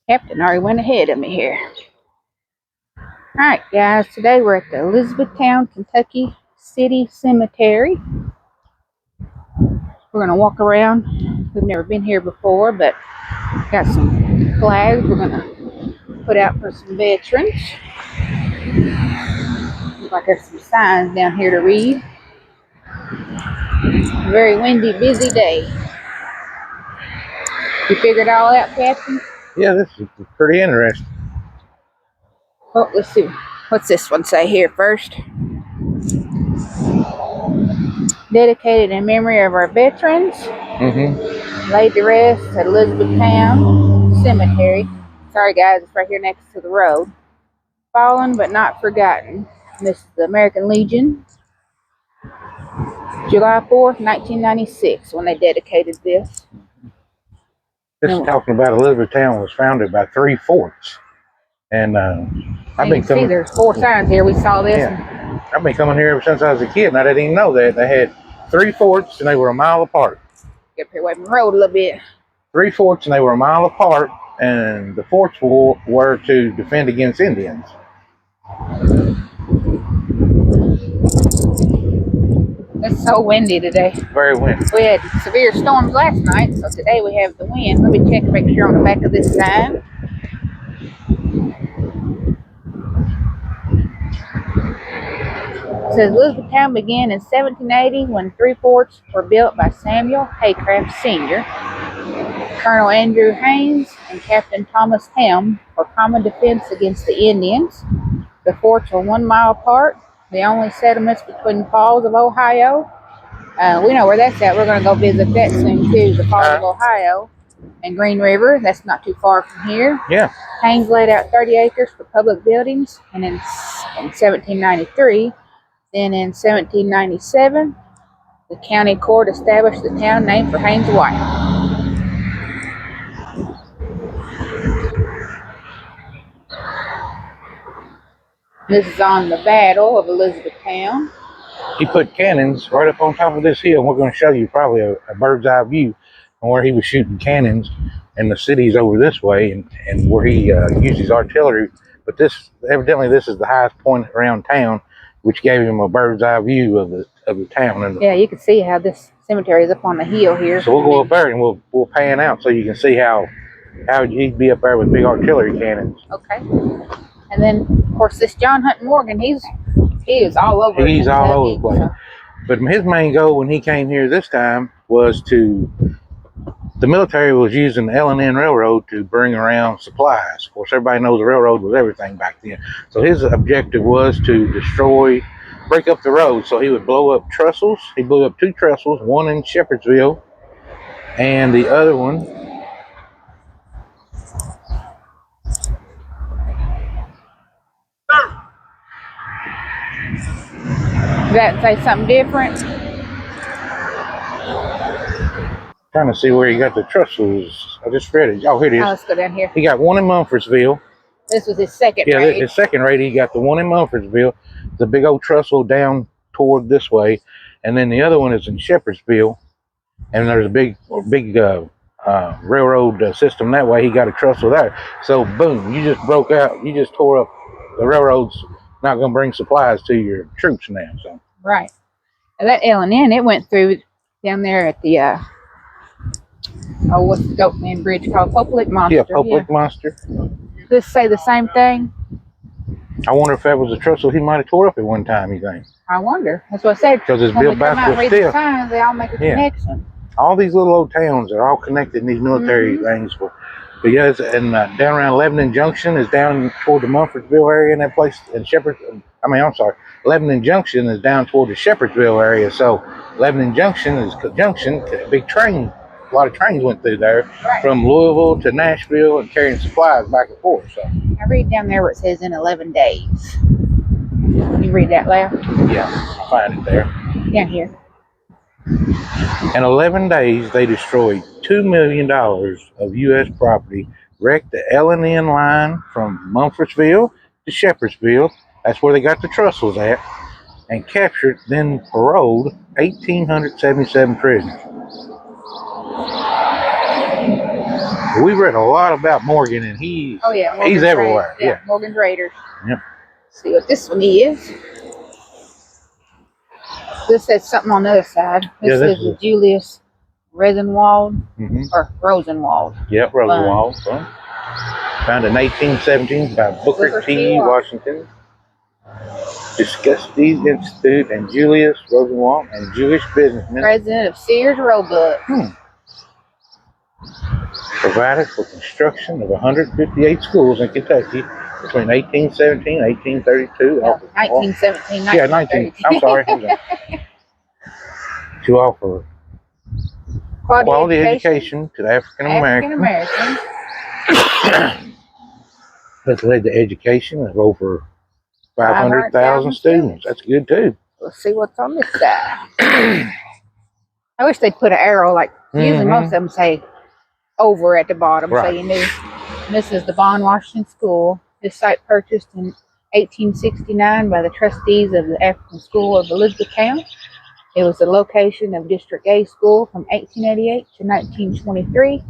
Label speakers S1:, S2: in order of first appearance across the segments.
S1: Captain already went ahead of me here. Alright guys, today we're at the Elizabethtown, Kentucky City Cemetery. We're going to walk around. We've never been here before, but got some flags we're going to put out for some veterans. Looks like there's some signs down here to read. A very windy, busy day. You figured it all out, Captain?
S2: Yeah, this is pretty interesting.
S1: Oh, let's see. What's this one say here first? Dedicated in memory of our veterans. Laid to rest at Elizabethtown Cemetery. Sorry guys, it's right here next to the road. Fallen but not forgotten. This is the American Legion. July 4th, 1996, when they dedicated this.
S2: This is talking about Elizabethtown was founded by 3 forts. And I've been coming.
S1: See, there's 4 signs here. We saw this.
S2: Yeah. I've been coming here ever since I was a kid, and I didn't even know that. They had 3 forts, and they were a mile apart.
S1: Get up here away from the road a little bit.
S2: 3 forts, and they were a mile apart, and the forts were to defend against Indians.
S1: It's so windy today.
S2: Very windy.
S1: We had severe storms last night, so today we have the wind. Let me check and make sure on the back of this sign. It says Elizabethtown began in 1780 when 3 forts were built by Samuel Haycraft Sr., Colonel Andrew Haynes, and Captain Thomas Helm for common defense against the Indians. The forts were 1 mile apart, the only settlements between Falls of Ohio. We know where that's at. We're going to go visit that soon too, the Falls of Ohio and Green River. That's not too far from here.
S2: Yeah.
S1: Haynes laid out 30 acres for public buildings, and in 1793, then in 1797, the county court established the town named for Haynes' wife. This is on the Battle of Elizabethtown.
S2: He put cannons right up on top of this hill. We're going to show you probably a bird's eye view on where he was shooting cannons, and the city's over this way, and where he used his artillery. But evidently this is the highest point around town, which gave him a bird's eye view of the town.
S1: Yeah, you can see how this cemetery is up on the hill here.
S2: So we'll go up there and we'll pan out so you can see how he'd be up there with big artillery cannons.
S1: Okay. And then, of course, this John Hunt Morgan, he is all over.
S2: He's all over the place. So. But his main goal when he came here this time was the military was using the L&N Railroad to bring around supplies. Of course, everybody knows the railroad was everything back then. So his objective was to break up the road. So he would blow up trestles. He blew up 2 trestles, one in Shepherdsville, and the other one
S1: Does that say something different?
S2: Trying to see where he got the trestles. I just read it. Oh, here it is.
S1: Oh, let's go down here.
S2: He got one in Mumfordsville.
S1: This was his second raid.
S2: Yeah, his second raid, he got the one in Mumfordsville, the big old trestle down toward this way, and then the other one is in Shepherdsville, and there's a big railroad system that way. He got a trestle there. So boom, you just broke out. You just tore up. The railroad's not going to bring supplies to your troops now. So
S1: right. And that L&N, it went through down there at the what's the Goatman Bridge called? Pope Lick Monster.
S2: Yeah, Pope Lick Monster.
S1: Does this say the same thing?
S2: I wonder if that was a trestle he might have tore up at one time, you think?
S1: I wonder. That's what I said.
S2: Because it's built backwards still.
S1: Signs, they all make a connection.
S2: All these little old towns are all connected in these military things. But yeah, and down around Lebanon Junction is down toward the Mumfordsville area, and that place in Lebanon Junction is down toward the Shepherdsville area. So Lebanon Junction is a big train. A lot of trains went through there from Louisville to Nashville and carrying supplies back and forth. So
S1: I read down there where it says in 11 days. You read that loud?
S2: Yeah, I'll find it there.
S1: Down here.
S2: In 11 days, they destroyed $2 million of U.S. property, wrecked the L&N line from Mumfordsville to Shepherdsville. That's where they got the trestles at, and captured, then paroled 1,877 prisoners. We read a lot about Morgan, and he's
S1: Morgan's
S2: everywhere.
S1: Raiders. Yeah, Morgan's Raiders.
S2: Yep.
S1: Let's see what this one is. This says something on the other side. This is the Julius Rosenwald or Rosenwald.
S2: Yep, Rosenwald. Found in 1817 by Booker T. Washington. Disgustes Institute and Julius Rosenwald and Jewish businessman.
S1: President of Sears Roebuck.
S2: Provided for construction of 158 schools in Kentucky between 1817 and 1832.
S1: 1917,
S2: yeah, 19. I'm sorry. To offer quality education to the African Americans. That's led to education of over 500,000 students. That's good too.
S1: Let's see what's on this side. I wish they'd put an arrow like usually most of them say over at the bottom, so you knew. And this is the Bond Washington School. This site purchased in 1869 by the trustees of the African School of Elizabethtown. It was the location of District A School from 1888 to 1923,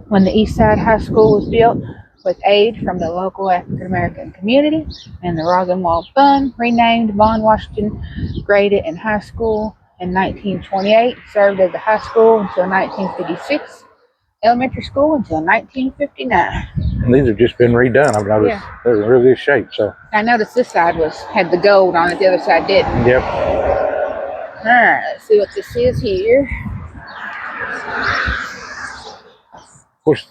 S1: when the East Side High School was built with aid from the local African American community, and the Rosenwald Fund, renamed Bond Washington, graded in high school in 1928, served as a high school until 1956, elementary school until 1959.
S2: And these have just been redone. I've noticed they're in real good shape. So
S1: I noticed this side had the gold on it, the other side didn't.
S2: Yep.
S1: All right, let's see what this is here.
S2: Of course,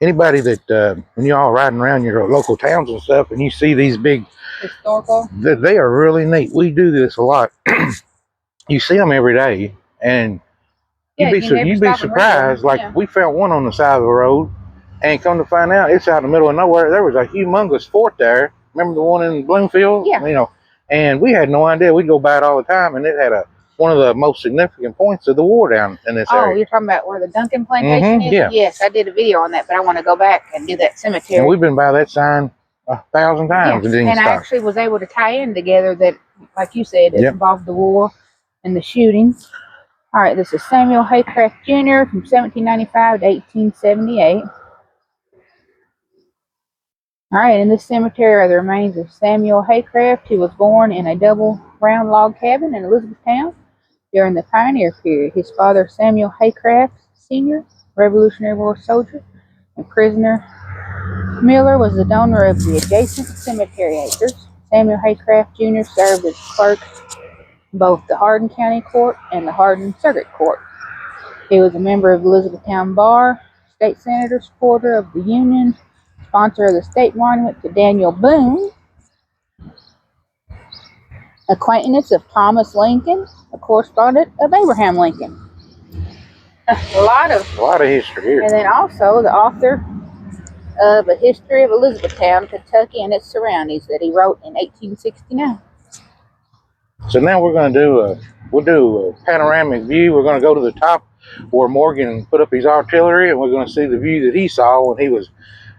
S2: anybody that when you're all riding around your local towns and stuff, and you see these big
S1: historical,
S2: they are really neat. We do this a lot. You see them every day, and you'd be surprised. Like we found one on the side of the road, and come to find out, it's out in the middle of nowhere. There was a humongous fort there. Remember the one in Bloomfield?
S1: Yeah.
S2: You know, and we had no idea. We'd go by it all the time, and it had one of the most significant points of the war down in this area.
S1: Oh, you're talking about where the Duncan plantation is?
S2: Yeah.
S1: Yes, I did a video on that, but I want to go back and do that cemetery.
S2: And we've been by that sign 1,000 times.
S1: Yes. And I actually was able to tie in together that, like you said, it involved the war and the shooting. All right, this is Samuel Haycraft Jr. from 1795 to 1878. All right, in this cemetery are the remains of Samuel Haycraft, who was born in a double round log cabin in Elizabethtown during the pioneer period. His father, Samuel Haycraft Sr., Revolutionary War soldier and prisoner Miller, was the donor of the adjacent cemetery acres. Samuel Haycraft Jr. served as clerk in both the Hardin County Court and the Hardin Circuit Court. He was a member of the Elizabethtown Bar, state senator, supporter of the Union, sponsor of the state monument to Daniel Boone, acquaintance of Thomas Lincoln, a correspondent of Abraham Lincoln. A lot of
S2: history here.
S1: And then also the author of A History of Elizabethtown, Kentucky and its Surroundings that he wrote in 1869.
S2: So now we're going to do a panoramic view. We're going to go to the top where Morgan put up his artillery, and we're going to see the view that he saw when he was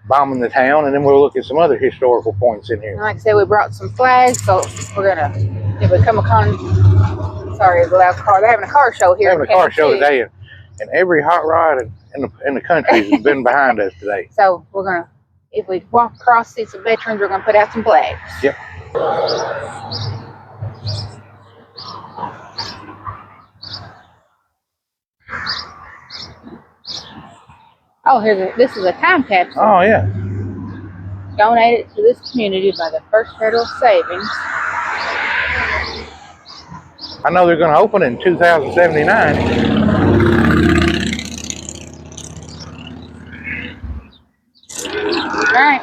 S2: bombing the town, and then we'll look at some other historical points in here.
S1: Like I said, we brought some flags, so we're going to, if we come upon, sorry, it's a loud car. They're having a car show here.
S2: They're having a car show today, and every hot rod in the country has been behind us today.
S1: So we're going to, if we walk across, see some veterans, we're going to put out some flags.
S2: Yep.
S1: Oh, this is a time capsule.
S2: Oh, yeah.
S1: Donated to this community by the First Federal Savings.
S2: I know they're going to open in 2079.
S1: All right.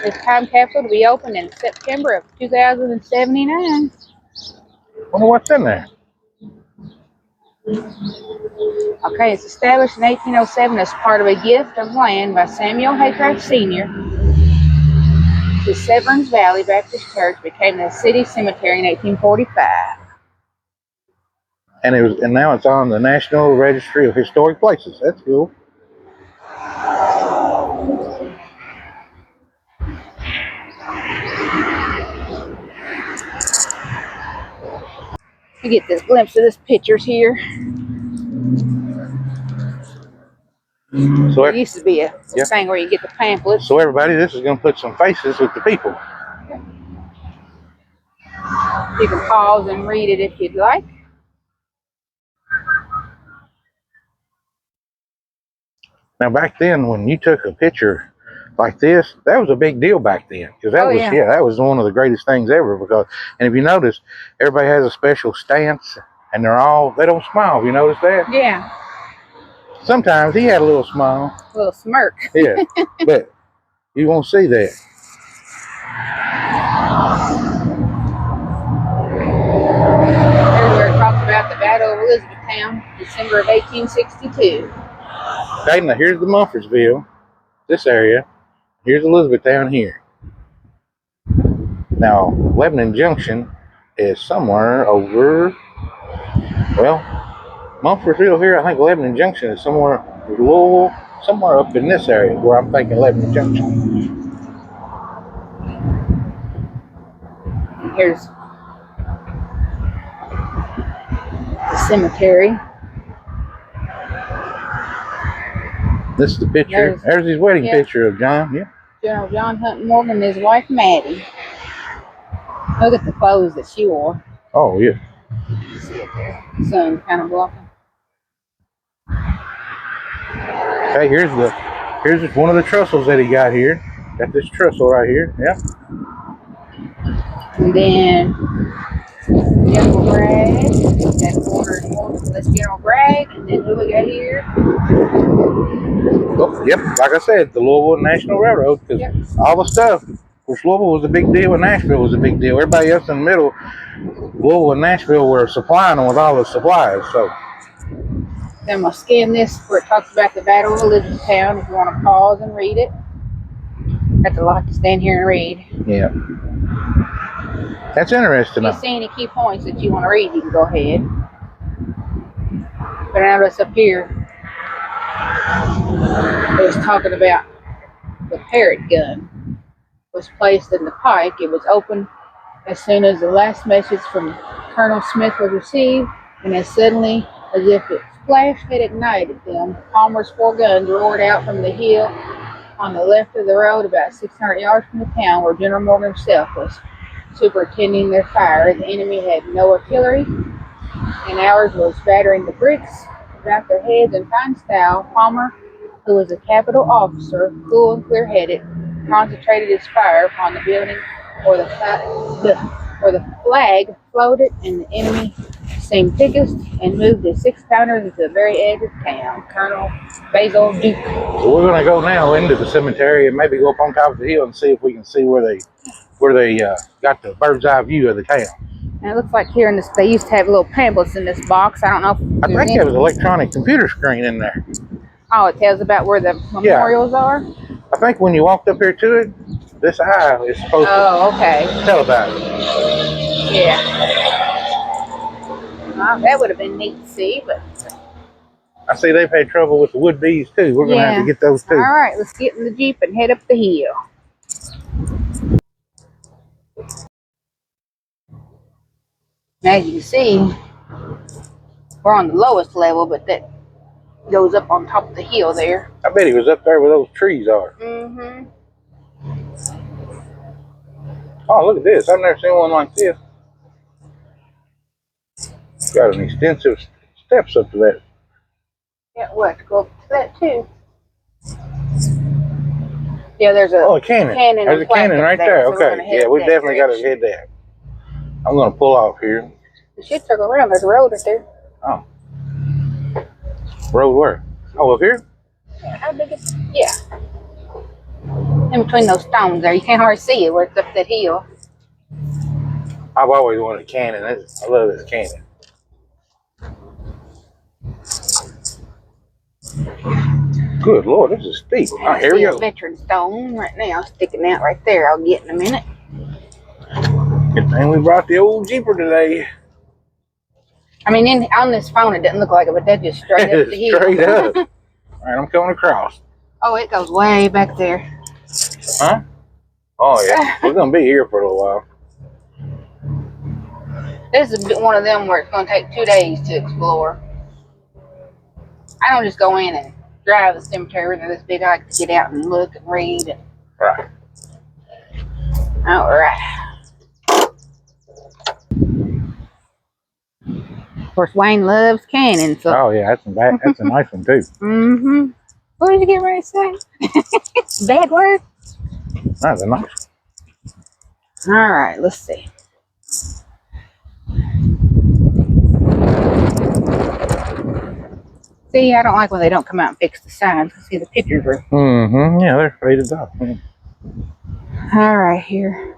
S1: This time capsule will be open in September of 2079.
S2: Wonder what's in there.
S1: Okay, it's established in 1807 as part of a gift of land by Samuel Haycraft Sr. The Severns Valley Baptist Church became the city cemetery in 1845.
S2: And now it's on the National Registry of Historic Places. That's cool.
S1: You get this glimpse of this pictures here.
S2: So
S1: There used to be a thing where you get the pamphlets.
S2: So everybody, this is going to put some faces with the people.
S1: You can pause and read it if you'd like.
S2: Now back then, when you took a picture like this, that was a big deal back then, because that that was one of the greatest things ever. Because, and if you notice, everybody has a special stance, and they don't smile. Have you noticed that?
S1: Yeah.
S2: Sometimes he had a little smile,
S1: a little smirk.
S2: Yeah, but you won't see that.
S1: Here's where it talks about the Battle of Elizabethtown, December of 1862.
S2: Okay, now here's the Mumfordsville, this area. Here's Elizabethtown here. Now, Lebanon Junction is somewhere over, well, Mumfordsville here. I think Lebanon Junction is somewhere, Louisville, somewhere up in this area where I'm thinking Lebanon Junction.
S1: Here's the cemetery.
S2: This is the picture. There's his wedding picture of John. Yeah.
S1: General John Hunt Morgan and his wife Maddie. Look at the clothes that she wore.
S2: Oh yeah.
S1: See it there. Sun kind of blocking.
S2: Okay, here's one of the trestles that he got here. Got this trestle right here. Yeah.
S1: And then General Bragg. That's General Bragg. And then who we got here?
S2: Oh, yep, like I said, the Louisville National Railroad, because all the stuff, of course, Louisville was a big deal and Nashville was a big deal. Everybody else in the middle, Louisville and Nashville were supplying them with all the supplies. So
S1: then I'm going to scan this where it talks about the Battle of Elizabethtown if you want to pause and read it. That's a lot to stand here and read.
S2: Yeah. That's interesting.
S1: If you see any key points that you want to read, you can go ahead. But now it's up here. It was talking about the Parrott gun was placed in the pike. It was opened as soon as the last message from Colonel Smith was received, and as suddenly as if its flash had ignited them, Palmer's 4 guns roared out from the hill on the left of the road about 600 yards from the town where General Morgan himself was superintending their fire. The enemy had no artillery, and ours was battering the bricks about their heads in fine style. Palmer, who was a capital officer, cool and clear-headed, concentrated his fire upon the building where the flag floated, and the enemy seemed thickest and moved his 6-pounders into the very edge of town. Colonel Basil Duke.
S2: So we're going to go now into the cemetery and maybe go up on top of the hill and see if we can see where they got the bird's eye view of the town.
S1: And it looks like here in this, they used to have little pamphlets in this box. I don't know if
S2: I think there was an electronic computer screen in there.
S1: Oh, it tells about where the memorials are?
S2: I think when you walked up here to it, this eye is supposed to tell about it.
S1: Yeah. Well, that would have been neat to see, but
S2: I see they've had trouble with the wood bees too. We're going to have to get those too.
S1: All right, let's get in the Jeep and head up the hill. As you can see, we're on the lowest level, but that goes up on top of the hill there.
S2: I bet he was up there where those trees are.
S1: Mm-hmm.
S2: Oh, look at this. I've never seen one like this. Got an extensive steps up to that.
S1: Yeah, we'll have to go up to that too. Yeah, there's a
S2: cannon.
S1: There's
S2: a cannon right there.
S1: So
S2: okay. Yeah, we definitely got to head there. I'm going to pull off here.
S1: You should circle around. There's a road right there.
S2: Oh. Road where? Oh, up here?
S1: Yeah, how big is it? Yeah. In between those stones there. You can't hardly see it where it's up that hill.
S2: I've always wanted a cannon. I love this cannon. Good Lord, this is steep.
S1: All right, here we go. Veteran stone right now sticking out right there. I'll get in a minute.
S2: Good thing we brought the old Jeeper today.
S1: I mean, on this phone, it doesn't look like it, but that's just straight up the hill.
S2: Straight up. All right, I'm coming across.
S1: Oh, it goes way back there.
S2: Huh? Oh, yeah. We're going to be here for a little while.
S1: This is one of them where it's going to take 2 days to explore. I don't just go in and drive the cemetery when they're this big. I like to get out and look and read. And...
S2: Right.
S1: All right. Of course, Wayne loves cannon. So.
S2: Oh yeah, that's a nice one too.
S1: Mm-hmm. What did you get ready to say? Bad word?
S2: That's a nice.
S1: All right, let's see. See, I don't like when they don't come out and fix the signs. See, the pictures are.
S2: Mm-hmm. Yeah, they're faded off.
S1: All right, here.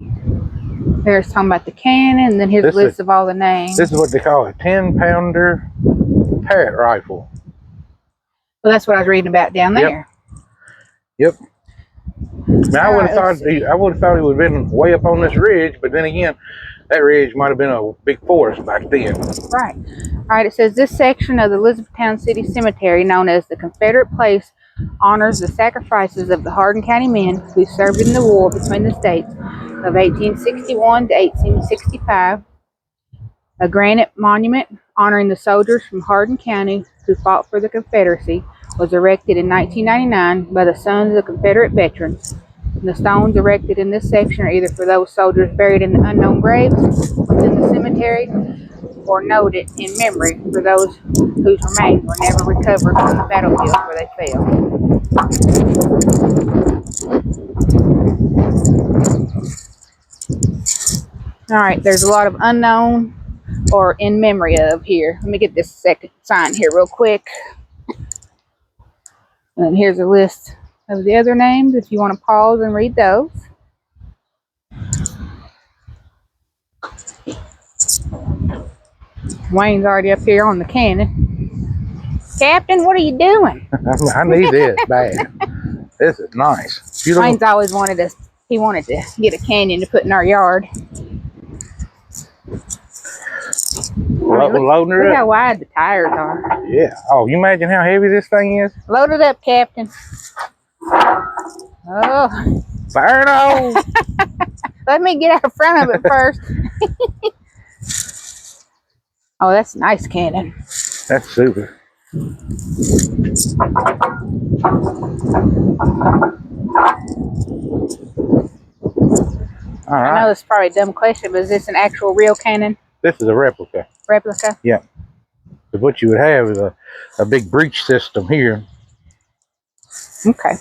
S1: There's talking about the cannon, and then here's a list of all the names.
S2: This is what they call a 10-pounder parrot rifle.
S1: Well, that's what I was reading about down there.
S2: Yep. Now, I would have thought it would have been way up on this ridge, but then again, that ridge might have been a big forest back then.
S1: Right. All right, it says this section of the Elizabethtown City Cemetery, known as the Confederate Place, honors the sacrifices of the Hardin County men who served in the war between the states of 1861 to 1865. A granite monument honoring the soldiers from Hardin County who fought for the Confederacy was erected in 1999 by the Sons of Confederate Veterans. The stones erected in this section are either for those soldiers buried in the unknown graves within the cemetery or noted in memory for those whose remains were never recovered from the battlefield where they fell. All right, there's a lot of unknown or in memory of here. Let me get this second sign here real quick. And here's a list of the other names if you want to pause and read those. Wayne's already up here on the cannon. Captain, what are you doing?
S2: I need this bad. This is nice.
S1: Wayne's always wanted to get a canyon to put in our yard.
S2: Loading her
S1: Look
S2: up.
S1: how wide the tires are.
S2: Yeah. Oh, you imagine how heavy this thing is?
S1: Load it up, Captain. Oh.
S2: Fire it on.
S1: Let me get out front of it first. Oh, that's a nice cannon.
S2: That's super. All right.
S1: I know this is probably a dumb question, but is this an actual real cannon?
S2: This is a replica.
S1: Replica?
S2: Yeah. But what you would have is a big breech system here.
S1: Okay.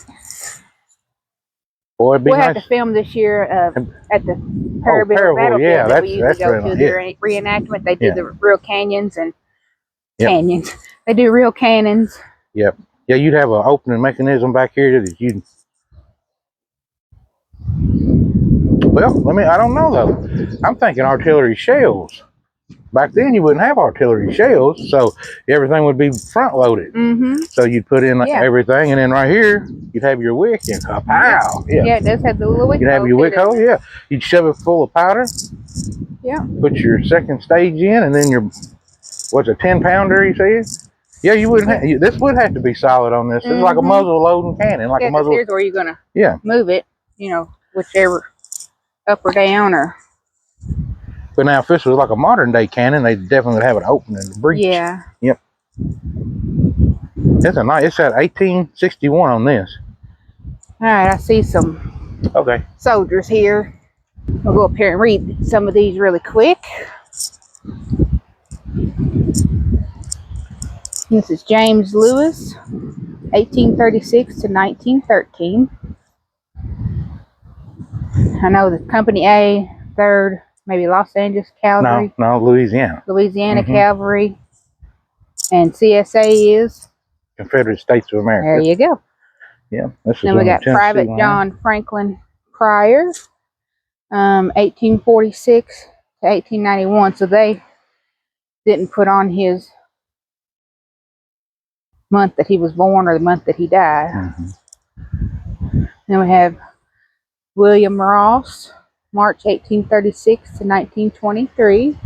S2: Boy, it'd be
S1: we'll
S2: nice.
S1: have to film this year at the Perryville Battlefield that we usually go to their reenactment. They do the real canyons and canyons. They do real cannons.
S2: Yep. Yeah, you'd have an opening mechanism back here that you. Well, I don't know though. I'm thinking artillery shells. Back then, you wouldn't have artillery shells, so everything would be front loaded.
S1: Mm-hmm.
S2: So you'd put in everything, and then right here, you'd have your wick and pow.
S1: Yeah, it does have the little wick.
S2: You'd have your wick hole, You'd shove it full of powder.
S1: Yeah.
S2: Put your second stage in, and then what's a 10-pounder, you said? Yeah, you wouldn't have, this would have to be solid on this. This is like a muzzle loading cannon, like a muzzle.
S1: Here's where you're gonna move it, whichever up or down or.
S2: But now, if this was like a modern day cannon, they definitely would have an opening in the breech.
S1: Yeah.
S2: Yep. It's at 1861 on this.
S1: All right, I see some soldiers here. We'll go up here and read some of these really quick. This is James Lewis, 1836 to 1913. I know the Company A, 3rd, maybe Los Angeles Cavalry.
S2: No, Louisiana.
S1: Louisiana Cavalry. And CSA is?
S2: Confederate States of America.
S1: There you go.
S2: Yeah.
S1: Then we got Private John Franklin Pryor, 1846 to 1891. So they didn't put on his month that he was born or the month that he died. Then we have William Ross, March 1836 to 1923.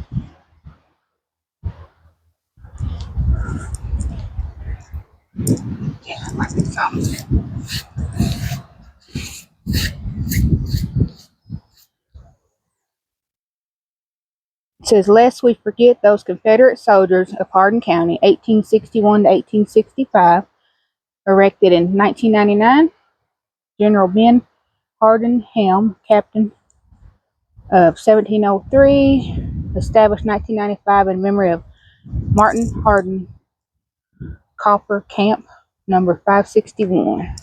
S1: says, lest we forget those Confederate soldiers of Hardin County, 1861 to 1865, erected in 1999. General Ben Hardin Helm, captain of 1703, established 1995 in memory of Martin Hardin, Copper Camp, number 561.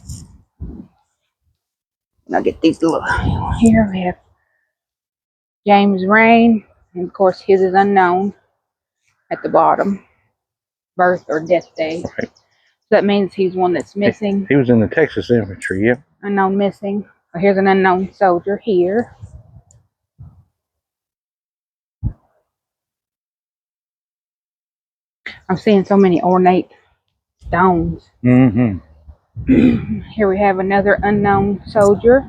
S1: And I'll get these little, here we have James Rain, and of course his is unknown at the bottom, birth or death date. So that means he's one that's missing.
S2: He was in the Texas Infantry, yep.
S1: Unknown missing. Oh, here's an unknown soldier here. I'm seeing so many ornate stones.
S2: Mm-hmm.
S1: Here we have another unknown soldier.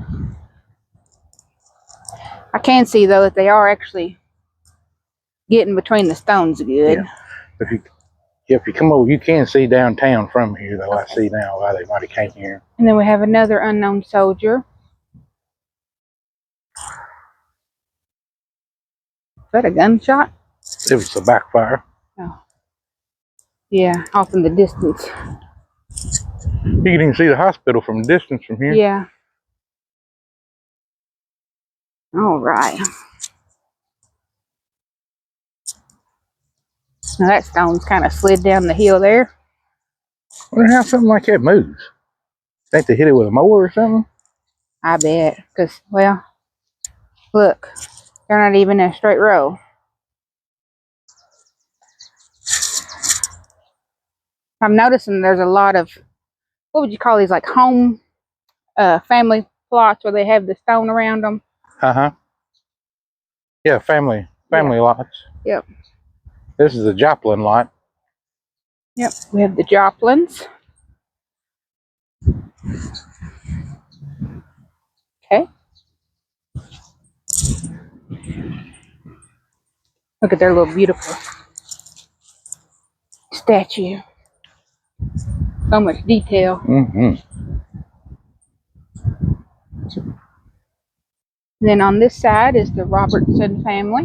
S1: I can see though that they are actually getting between the stones good.
S2: Yeah. If you come over, you can see downtown from here, though. Okay. I see now why they might have came here.
S1: And then we have another unknown soldier. Is that a gunshot?
S2: It was a backfire.
S1: Oh. Yeah, off in the distance.
S2: You can even see the hospital from a distance from here.
S1: Yeah. All right. Now that stone's kind of slid down the hill there.
S2: I wonder how something like that moves. Think they hit it with a mower or something?
S1: I bet. Because, well, look. They're not even in a straight row. I'm noticing there's a lot of, what would you call these, like home family plots where they have the stone around them?
S2: Uh-huh. Yeah, family lots.
S1: Yep.
S2: This is the Joplin lot.
S1: Yep, we have the Joplins. Okay. Look at their little beautiful statue. So much detail.
S2: Mm-hmm.
S1: Then on this side is the Robertson family.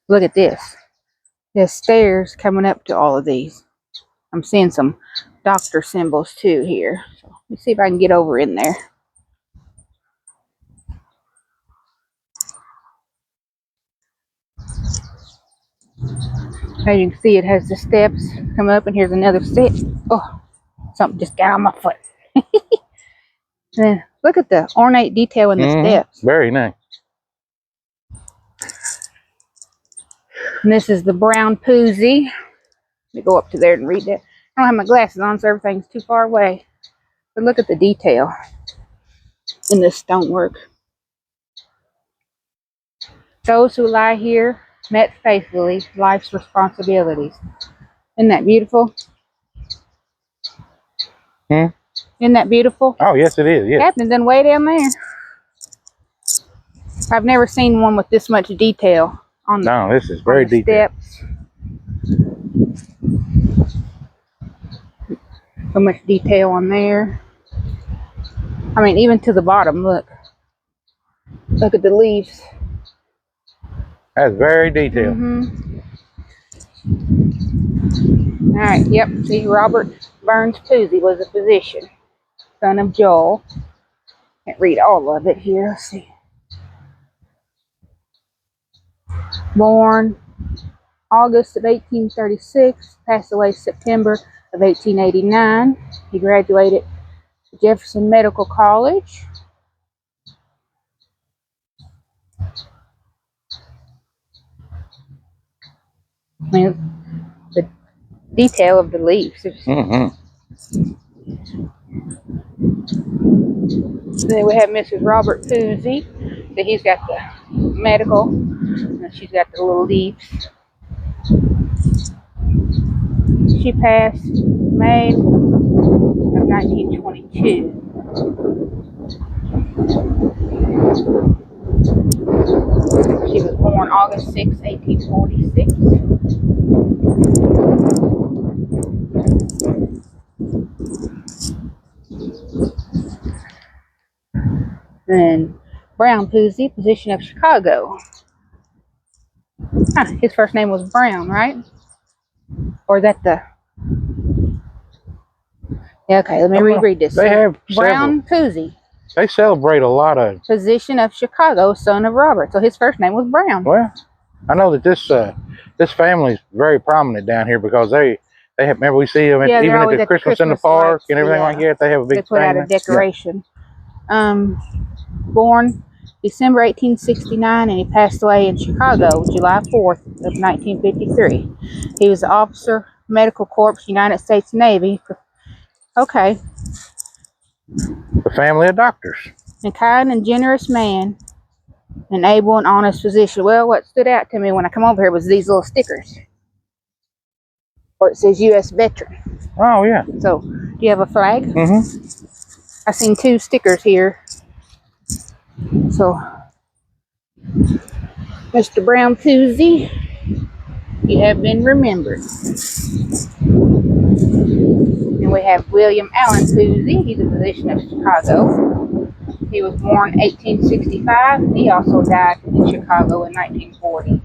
S1: Look at this. There's stairs coming up to all of these. I'm seeing some doctor symbols too here. So let me see if I can get over in there. As you can see, it has the steps come up, and here's another step. Oh, something just got on my foot. And look at the ornate detail in the steps.
S2: Very nice.
S1: And this is the brown Poozy. Let me go up to there and read that. I don't have my glasses on, so everything's too far away. But look at the detail in this stonework. Those who lie here met faithfully life's responsibilities. Isn't that beautiful? Isn't that beautiful?
S2: Oh, yes, it is. Yes.
S1: Captain done way down there. I've never seen one with this much detail on the,
S2: no, this is very detailed.
S1: Steps. So much detail on there. I mean, even to the bottom, look. Look at the leaves.
S2: That's very detailed.
S1: All right, yep. See, Robert Burns Poozy was a physician, son of Joel. Can't read all of it here. Let's see. Born August of 1836, passed away September of 1889. He graduated Jefferson Medical College. I mean, the detail of the leaves. Then we have Mrs. Robert Poozy. So he's got the medical, and she's got the little leaves. She passed May of 1922. She was born August 6, 1846. And Brown Pusey, physician of Chicago. Huh, his first name was Brown, right? Or is that the... Yeah, okay, let me reread this.
S2: They have
S1: Brown Pusey.
S2: They celebrate a lot of...
S1: Physician of Chicago, son of Robert. So his first name was Brown.
S2: Well, I know that this family is very prominent down here because they have, remember we see them even at the Christmas in the park
S1: lights,
S2: and everything like that. They have a big
S1: They put out a decoration. Yeah. Born December 1869, and he passed away in Chicago July 4th of 1953. He was an officer, Medical Corps, United States Navy. Okay.
S2: The family of doctors.
S1: A kind and generous man, an able and honest physician. Well, what stood out to me when I come over here was these little stickers, where it says U.S. Veteran.
S2: Oh, yeah.
S1: So, do you have a flag?
S2: Mm-hmm.
S1: I seen 2 stickers here. So, Mr. Brown Pusey, you have been remembered. And we have William Allen Pusey. He's a physician of Chicago. He was born 1865. He also died in Chicago in 1940.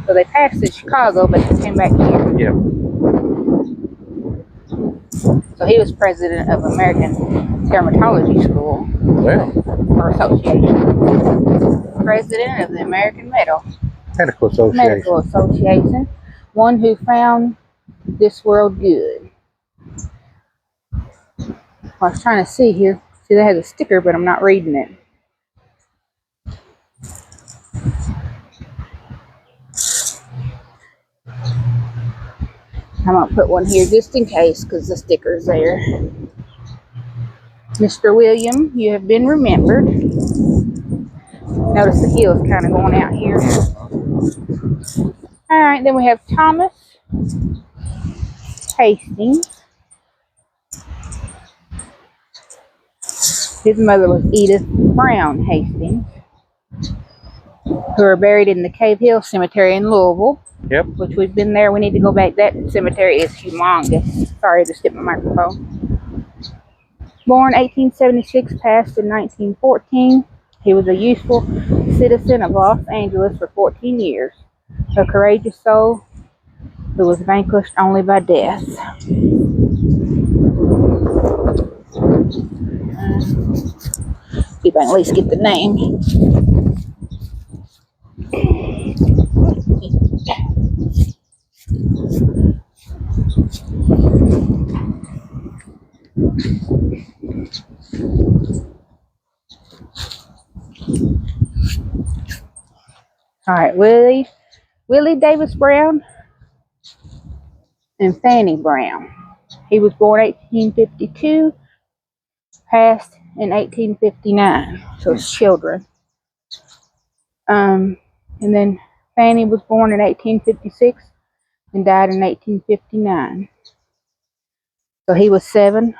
S1: So they passed in Chicago, but they came back here.
S2: Yeah.
S1: So he was president of American Dermatology School.
S2: Well.
S1: Or Association. President of the American
S2: Medical
S1: Association. One who found this world good. I was trying to see here. See, they has a sticker, but I'm not reading it. I'm going to put one here just in case, because the sticker's there. Mr. William, you have been remembered. Notice the heel is kind of going out here. All right, then we have Thomas Hastings. His mother was Edith Brown Hastings, who are buried in the Cave Hill Cemetery in Louisville.
S2: Yep.
S1: Which we've been there. We need to go back. That cemetery is humongous. Sorry to skip my microphone. Born 1876, passed in 1914. He was a useful citizen of Los Angeles for 14 years. A courageous soul who was vanquished only by death. See if I can at least get the name. All right, Willie Davis Brown and Fanny Brown. He was born 1852, passed in 1859. So it's children. And then Fanny was born in 1856 and died in 1859. So he was 7.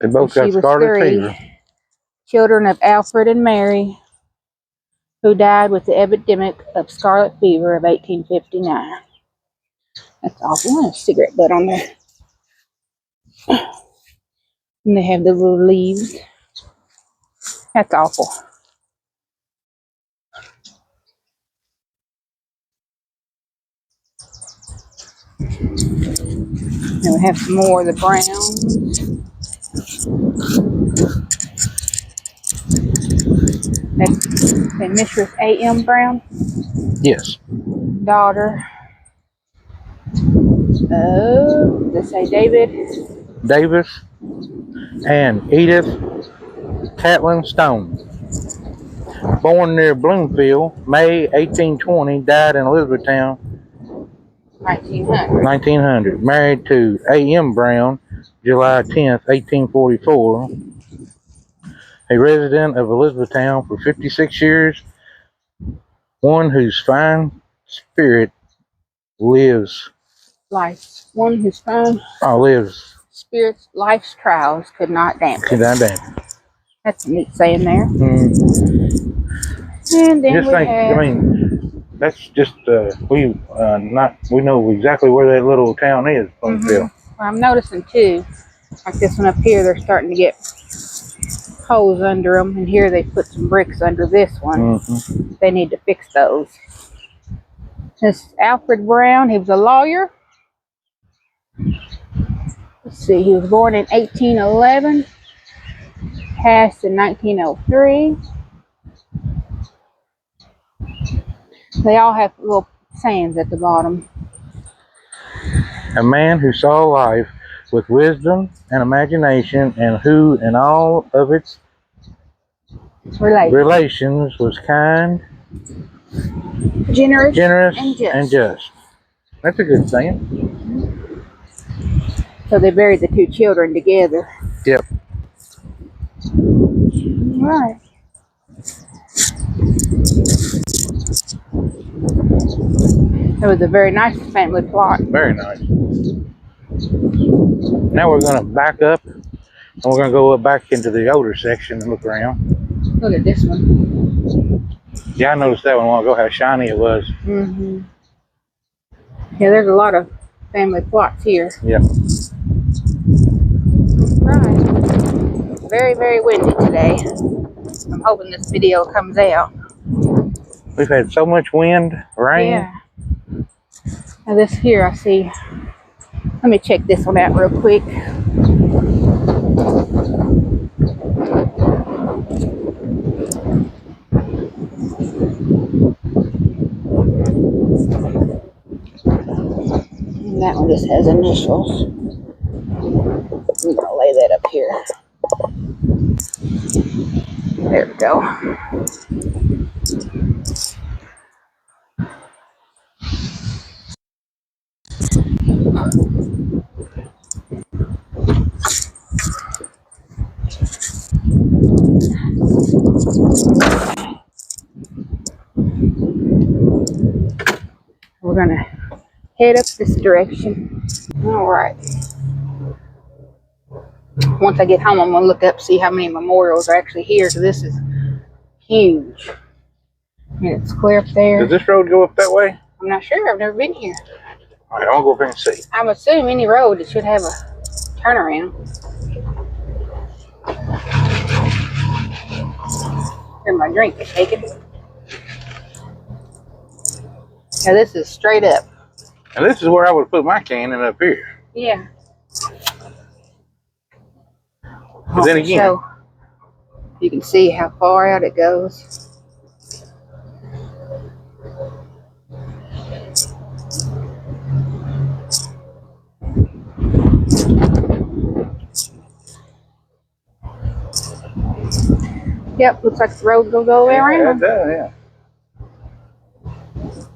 S2: They both got scarlet fever.
S1: Children of Alfred and Mary, who died with the epidemic of scarlet fever of 1859. That's awful. There's a cigarette butt on there. And they have the little leaves. That's awful. And we have some more of the Browns. And Mistress A.M. Brown?
S2: Yes.
S1: Daughter. Let's say
S2: Davis and Edith Catlin Stone. Born near Bloomfield, May 1820, died in Elizabethtown, 1900. Married to A.M. Brown, July 10th, 1844. A resident of Elizabethtown for 56 years. One whose fine spirit lives.
S1: Life. One whose fine
S2: lives.
S1: Spirit's life's trials could not dampen.
S2: Could not dampen.
S1: That's a neat saying there. And then
S2: just think, I mean, that's just we know exactly where that little town is, Bloomfield.
S1: Well, I'm noticing too, like this one up here, they're starting to get holes under them, and here they put some bricks under this one.
S2: Mm-hmm.
S1: They need to fix those. This is Alfred Brown. He was a lawyer. Let's see, he was born in 1811, passed in 1903. They all have little sayings at the bottom.
S2: A man who saw life with wisdom and imagination, and who in all of its relations was kind,
S1: generous,
S2: and just. That's a good saying.
S1: So they buried the two children together.
S2: Yep.
S1: Right. It was a very nice family plot.
S2: Very nice. Now we're going to back up, and we're going to go back into the older section and look around.
S1: Look at this one.
S2: Yeah, I noticed that one a while ago, how shiny it was.
S1: Mm-hmm. Yeah, there's a lot of family plots here.
S2: Yep.
S1: Right. Very, very windy today. I'm hoping this video comes out.
S2: We've had so much wind, rain.
S1: Yeah. Now this here I see. Let me check this one out real quick. And that one just has initials. I'm gonna lay that up here. There we go. We're gonna head up this direction. All right. Once I get home, I'm gonna look up, see how many memorials are actually here. So this is huge. And it's clear up there.
S2: Does this road go up that way?
S1: I'm not sure. I've never been here.
S2: All right, I'll go up there and see.
S1: I'm assuming any road it should have a turnaround. Here, my drink is taken. Now this is straight up.
S2: And this is where I would put my cannon, up here.
S1: Yeah.
S2: But then again,
S1: so you can see how far out it goes. Yep, looks like the road will go around.
S2: Yeah.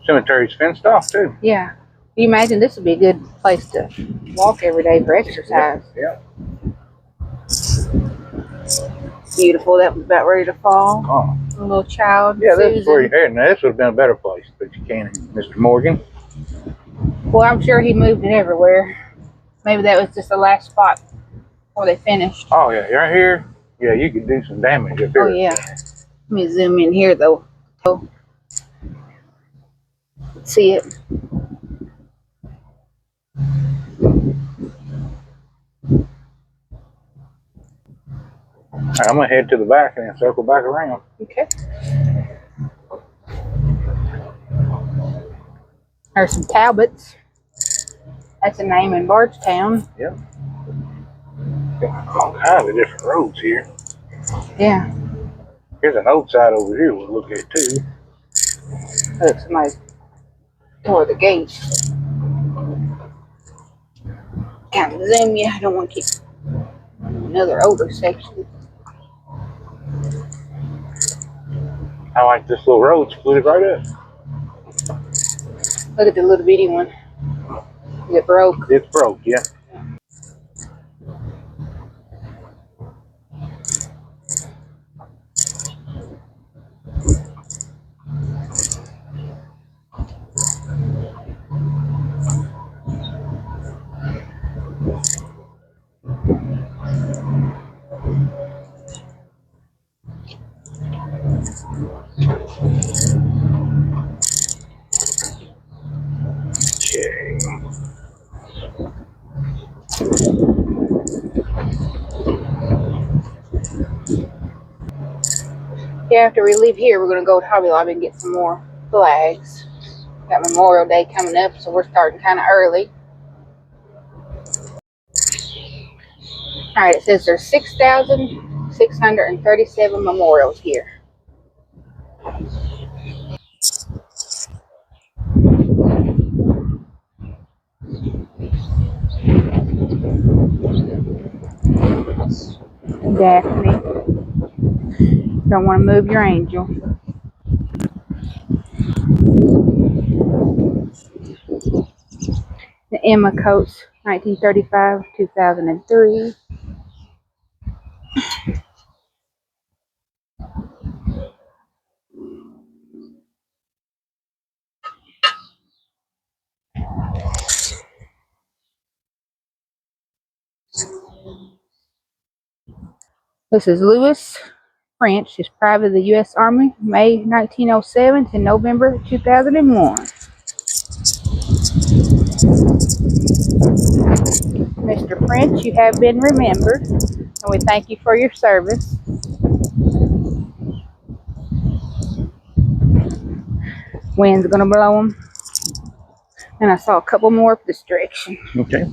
S2: Cemetery's fenced off too.
S1: Yeah. Can you imagine this would be a good place to walk every day for exercise?
S2: Yeah.
S1: Beautiful. That was about ready to fall.
S2: Oh.
S1: A little child.
S2: Yeah, this is where
S1: Susan.
S2: you're heading. Now, this would have been a better place, but you can't, Mr. Morgan.
S1: Well, I'm sure he moved it everywhere. Maybe that was just the last spot before they finished.
S2: Oh, yeah, right here. Yeah, you could do some damage up here.
S1: Oh, yeah. Let me zoom in here, though. Oh. See it?
S2: All right, I'm going to head to the back and then circle back around.
S1: Okay. There's some Talbots. That's a name in Bardstown.
S2: Yep. Got all kinds of different roads here.
S1: Yeah.
S2: Here's an old side over here we'll look at too.
S1: Look, somebody's tore the gates. Kind of zoom you. I don't want to keep another older section.
S2: I like this little road split right up.
S1: Look at the little bitty one. It broke.
S2: It's broke, yeah. Okay.
S1: Yeah, after we leave here, we're going to go to Hobby Lobby and get some more flags. Got Memorial Day coming up, so we're starting kind of early. Alright, it says there's 6,637 memorials here. Daphne, don't want to move your angel. The Emma Coates, 1935, 2003. This is Louis French, he's private of the U.S. Army, May 1907 to November 2001. Mr. French, you have been remembered, and we thank you for your service. Wind's gonna blow them, and I saw a couple more up this direction.
S2: Okay.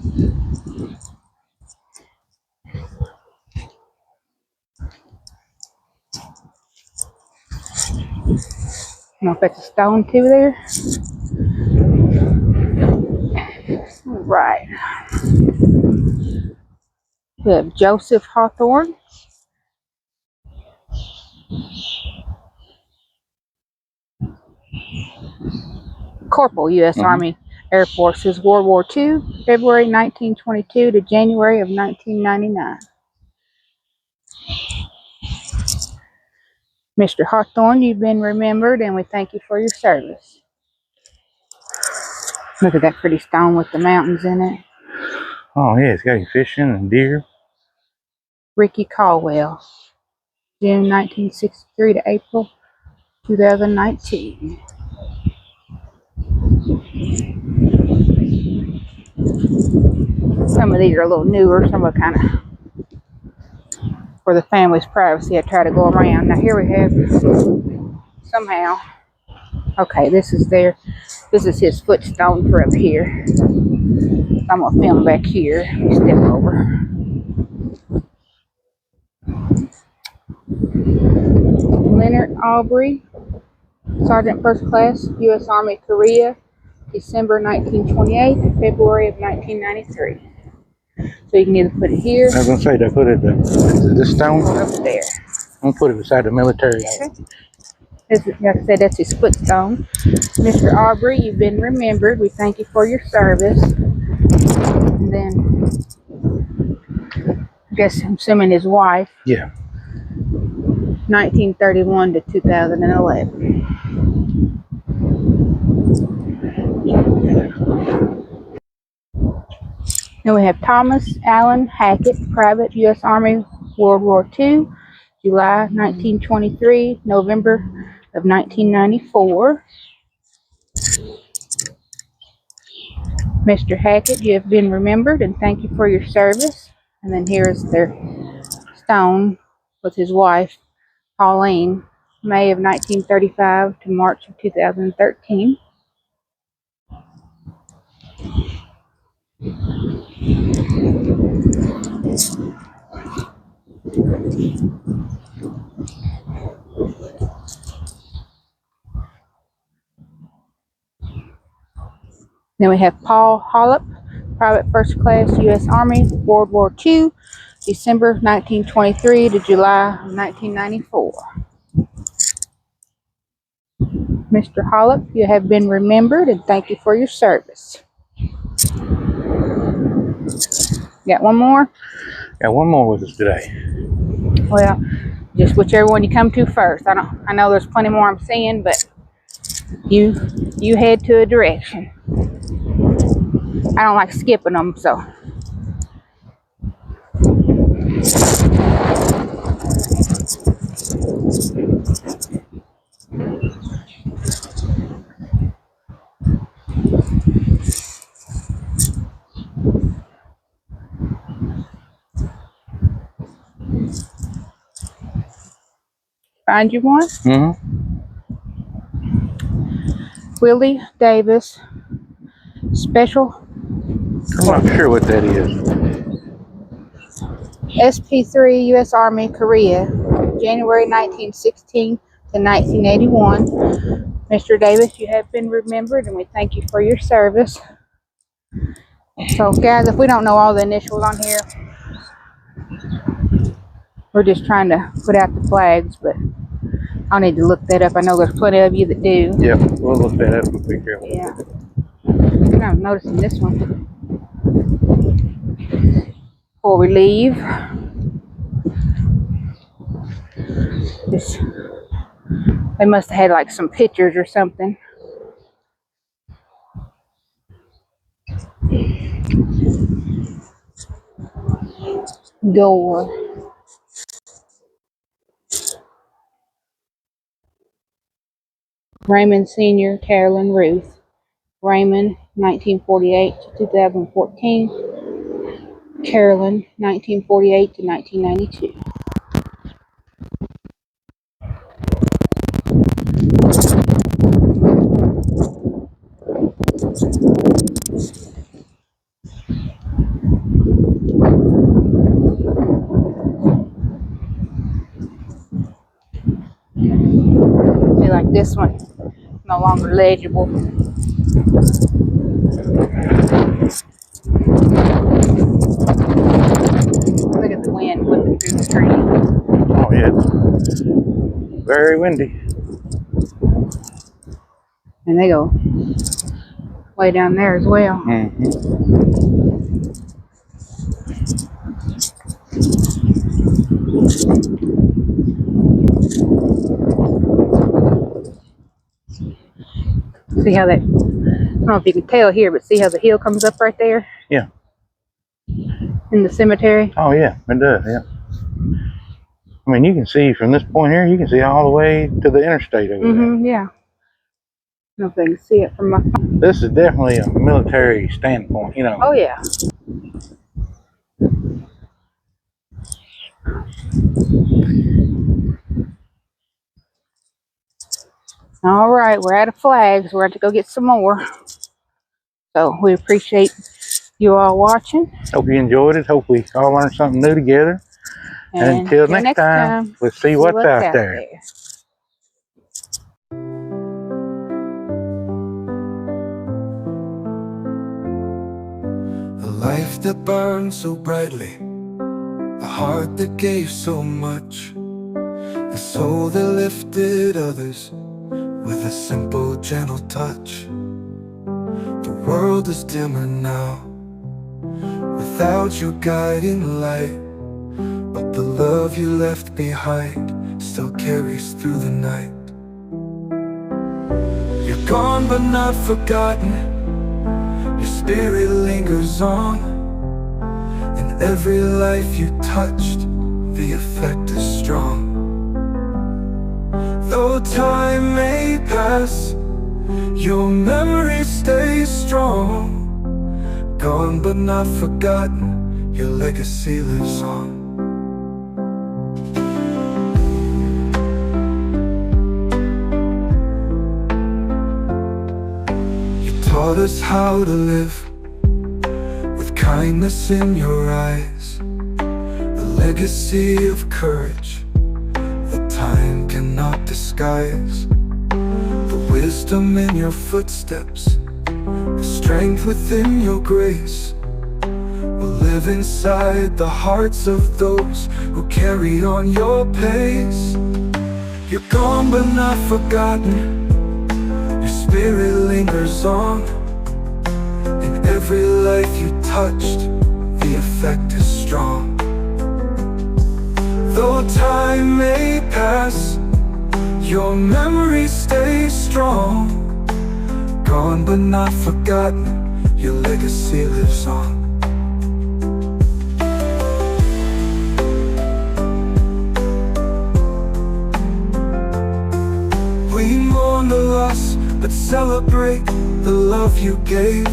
S1: I don't know if that's a stone too there. Right. We have Joseph Hawthorne. Corporal, U.S. Army Air Forces, World War II, February 1922 to January of 1999. Mr. Hawthorne, you've been remembered, and we thank you for your service. Look at that pretty stone with the mountains in it.
S2: Oh, yeah, it's got him fishing and deer.
S1: Ricky Caldwell, June 1963 to April 2019. Some of these are a little newer, some are kind of for the family's privacy. I try to go around. Now here we have, somehow, okay, this is his footstone for up here. I'm gonna film back here. Step over. Leonard Aubrey, Sergeant First Class, U.S. Army, Korea, December 1928 to February of 1993. So you can either put it here.
S2: I was gonna say, they put it this stone
S1: or up there.
S2: I'm gonna put it beside the military.
S1: Okay. Like I said, that's his footstone. Mr. Aubrey, you've been remembered. We thank you for your service. And then, I guess I'm assuming his wife.
S2: Yeah.
S1: 1931 to 2011. Then we have Thomas Allen Hackett, Private, U.S. Army, World War II, July 1923, November of 1994. Mr. Hackett, you have been remembered, and thank you for your service. And then here is their stone with his wife, Pauline, May of 1935 to March of 2013. Then we have Paul Hollop, Private First Class, U.S. Army, World War II, December 1923 to July 1994. Mr. Hollop, you have been remembered, and thank you for your service. Got one more?
S2: Got one more with us today.
S1: Well, just whichever one you come to first. I know there's plenty more I'm seeing, but you head to a direction. I don't like skipping them, so. find you one.
S2: Mm-hmm.
S1: Willie Davis Special.
S2: I'm not sure what that is.
S1: SP3 U.S. Army, Korea, January 1916 to 1981. Mr. Davis, you have been remembered, and we thank you for your service. So, guys, if we don't know all the initials on here, we're just trying to put out the flags, but I'll need to look that up. I know there's plenty of you that do.
S2: Yeah, we'll look that up and be careful.
S1: Yeah. I'm noticing this one. Before we leave, they must have had like some pictures or something. Gore. Raymond Sr., Carolyn Ruth. Raymond, 1948 to 2014. Carolyn, 1948 to 1992. See, like this one, no longer legible. Look at the wind whipping through the tree.
S2: Oh, yeah, it's very windy.
S1: And they go way down there as well.
S2: Mm-hmm.
S1: See how that, I don't know if you can tell here, but see how the hill comes up right there?
S2: Yeah.
S1: In the cemetery?
S2: Oh, yeah, it does, yeah. I mean, you can see from this point here, you can see all the way to the interstate over there.
S1: Yeah. I don't know if they can see it from my phone.
S2: This is definitely a military standpoint, you know.
S1: Oh, yeah. All right, we're out of flags. We're going to go get some more. So we appreciate you all watching.
S2: Hope you enjoyed it. Hope we all learned something new together. And until next time, let's see what's out there.
S3: A life that burned so brightly, a heart that gave so much, a soul that lifted others with a simple, gentle touch. The world is dimmer now without your guiding light, but the love you left behind still carries through the night. You're gone but not forgotten, your spirit lingers on. In every life you touched, the effect is strong. Though time may pass, your memory stays strong. Gone but not forgotten, your legacy lives on. You taught us how to live with kindness in your eyes, a legacy of courage that time cannot disguise. The wisdom in your footsteps, the strength within your grace, will live inside the hearts of those who carry on your pace. You're gone but not forgotten, your spirit lingers on. In every life you touched, the effect is strong. Though time may pass, your memory stays strong. Gone but not forgotten, your legacy lives on. We mourn the loss, but celebrate the love you gave.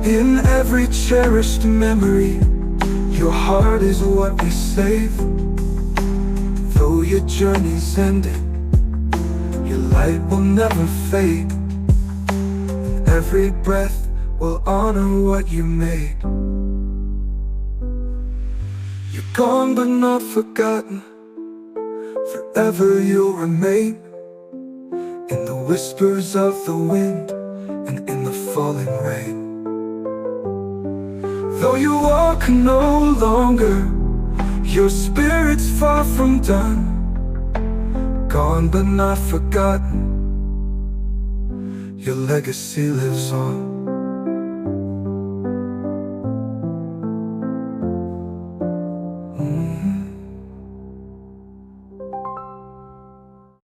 S3: In every cherished memory, your heart is what we save. Though your journey's ended, your light will never fade. Every breath will honor what you made. You're gone but not forgotten, forever you'll remain in the whispers of the wind and in the falling rain. Though you walk no longer, your spirit's far from done. Gone but not forgotten, your legacy lives on.